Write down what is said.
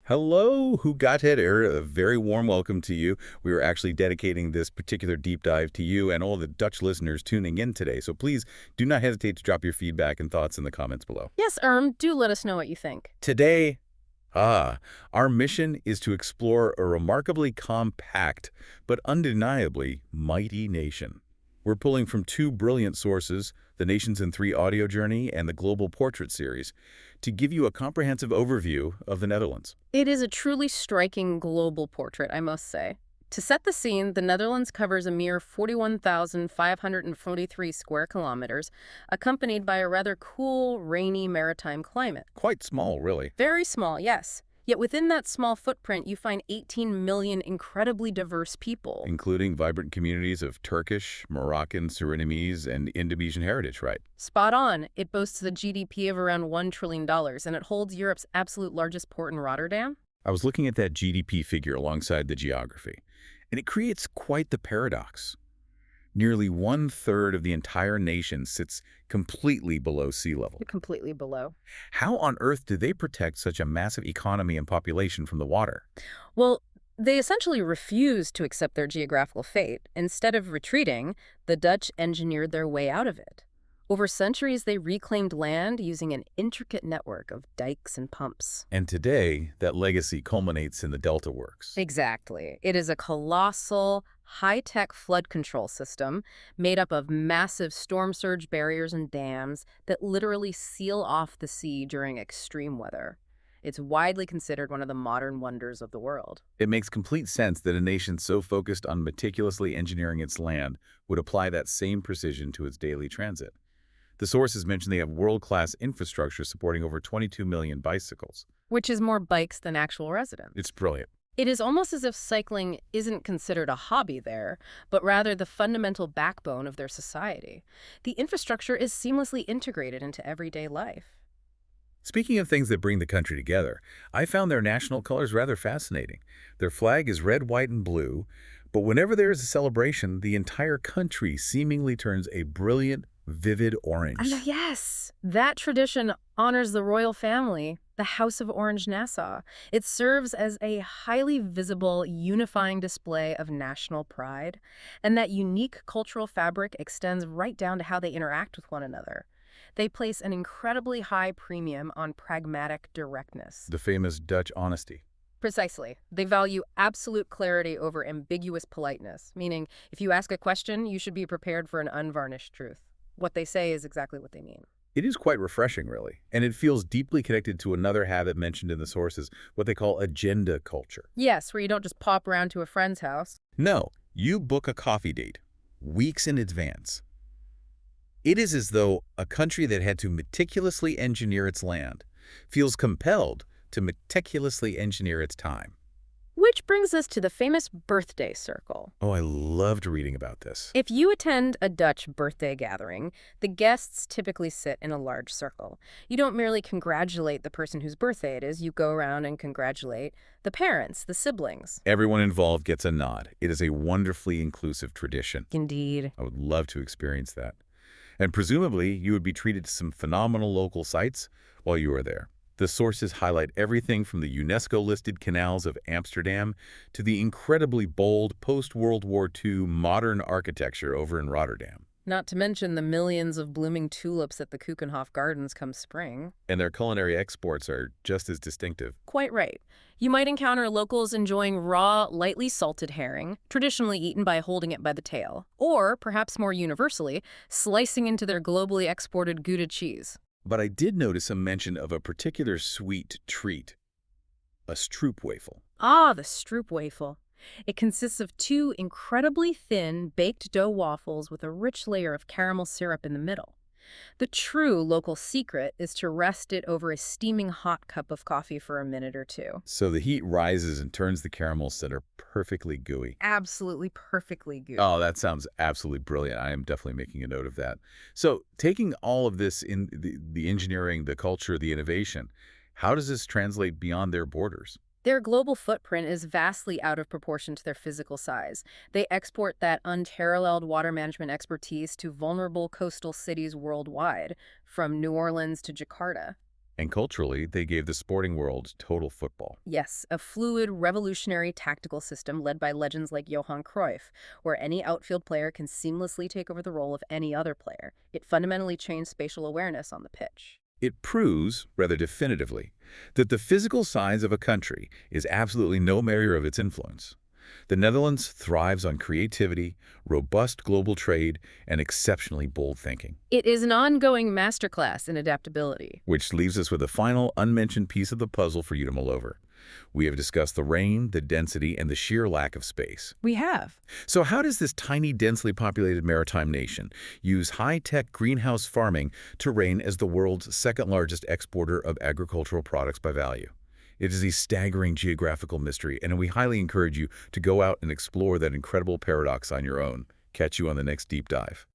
Hello, who got it? A very warm welcome to you. We are actually dedicating this particular deep dive to you and all the Dutch listeners tuning in today. So please do not hesitate to drop your feedback and thoughts in the comments below. Yes, do let us know what you think. Today, our mission is to explore a remarkably compact but undeniably mighty nation. We're pulling from two brilliant sources, the Nations in Three audio journey and the Global Portrait series, to give you a comprehensive overview of the Netherlands. It is a truly striking global portrait, I must say. To set the scene, the Netherlands covers a mere 41,543 square kilometers, accompanied by a rather cool, rainy maritime climate. Quite small, really. Very small, yes. Yet within that small footprint, you find 18 million incredibly diverse people. Including vibrant communities of Turkish, Moroccan, Surinamese, and Indonesian heritage, right? Spot on. It boasts a GDP of around $1 trillion, and it holds Europe's absolute largest port in Rotterdam. I was looking at that GDP figure alongside the geography, and it creates quite the paradox. Nearly one-third of the entire nation sits completely below sea level. Completely below. How on earth do they protect such a massive economy and population from the water? Well, they essentially refused to accept their geographical fate. Instead of retreating, the Dutch engineered their way out of it. Over centuries, they reclaimed land using an intricate network of dikes and pumps. And today, that legacy culminates in the Delta Works. Exactly. It is a colossal, high-tech flood control system made up of massive storm surge barriers and dams that literally seal off the sea during extreme weather. It's widely considered one of the modern wonders of the world. It makes complete sense that a nation so focused on meticulously engineering its land would apply that same precision to its daily transit. The sources mention they have world-class infrastructure supporting over 22 million bicycles. Which is more bikes than actual residents. It's brilliant. It is almost as if cycling isn't considered a hobby there, but rather the fundamental backbone of their society. The infrastructure is seamlessly integrated into everyday life. Speaking of things that bring the country together, I found their national colors rather fascinating. Their flag is red, white, and blue, but whenever there is a celebration, the entire country seemingly turns a brilliant, vivid orange. Yes, that tradition honors the royal family, the House of Orange-Nassau. It serves as a highly visible, unifying display of national pride, and that unique cultural fabric extends right down to how they interact with one another. They place an incredibly high premium on pragmatic directness. The famous Dutch honesty. Precisely. They value absolute clarity over ambiguous politeness, meaning if you ask a question, you should be prepared for an unvarnished truth. What they say is exactly what they mean. It is quite refreshing, really, and it feels deeply connected to another habit mentioned in the sources, what they call agenda culture. Yes, where you don't just pop around to a friend's house. No, you book a coffee date weeks in advance. It is as though a country that had to meticulously engineer its land feels compelled to meticulously engineer its time. Which brings us to the famous birthday circle. Oh, I loved reading about this. If you attend a Dutch birthday gathering, the guests typically sit in a large circle. You don't merely congratulate the person whose birthday it is, you go around and congratulate the parents, the siblings. Everyone involved gets a nod. It is a wonderfully inclusive tradition. Indeed. I would love to experience that. And presumably, you would be treated to some phenomenal local sights while you are there. The sources highlight everything from the UNESCO-listed canals of Amsterdam to the incredibly bold post-World War II modern architecture over in Rotterdam. Not to mention the millions of blooming tulips at the Keukenhof Gardens come spring. And their culinary exports are just as distinctive. Quite right. You might encounter locals enjoying raw, lightly salted herring, traditionally eaten by holding it by the tail, or, perhaps more universally, slicing into their globally exported Gouda cheese. But I did notice a mention of a particular sweet treat, a stroopwafel. Ah, the stroopwafel. It consists of two incredibly thin, baked dough waffles with a rich layer of caramel syrup in the middle. The true local secret is to rest it over a steaming hot cup of coffee for a minute or two. So the heat rises and turns the caramels that are perfectly gooey. Absolutely perfectly gooey. Oh, that sounds absolutely brilliant. I am definitely making a note of that. So taking all of this in the engineering, the culture, the innovation, how does this translate beyond their borders? Their global footprint is vastly out of proportion to their physical size. They export that unparalleled water management expertise to vulnerable coastal cities worldwide, from New Orleans to Jakarta. And culturally, they gave the sporting world total football. Yes, a fluid, revolutionary tactical system led by legends like Johan Cruyff, where any outfield player can seamlessly take over the role of any other player. It fundamentally changed spatial awareness on the pitch. It proves, rather definitively, that the physical size of a country is absolutely no measure of its influence. The Netherlands thrives on creativity, robust global trade, and exceptionally bold thinking. It is an ongoing masterclass in adaptability. Which leaves us with a final unmentioned piece of the puzzle for you to mull over. We have discussed the rain, the density, and the sheer lack of space. We have. So how does this tiny, densely populated maritime nation use high-tech greenhouse farming to reign as the world's second-largest exporter of agricultural products by value? It is a staggering geographical mystery, and we highly encourage you to go out and explore that incredible paradox on your own. Catch you on the next deep dive.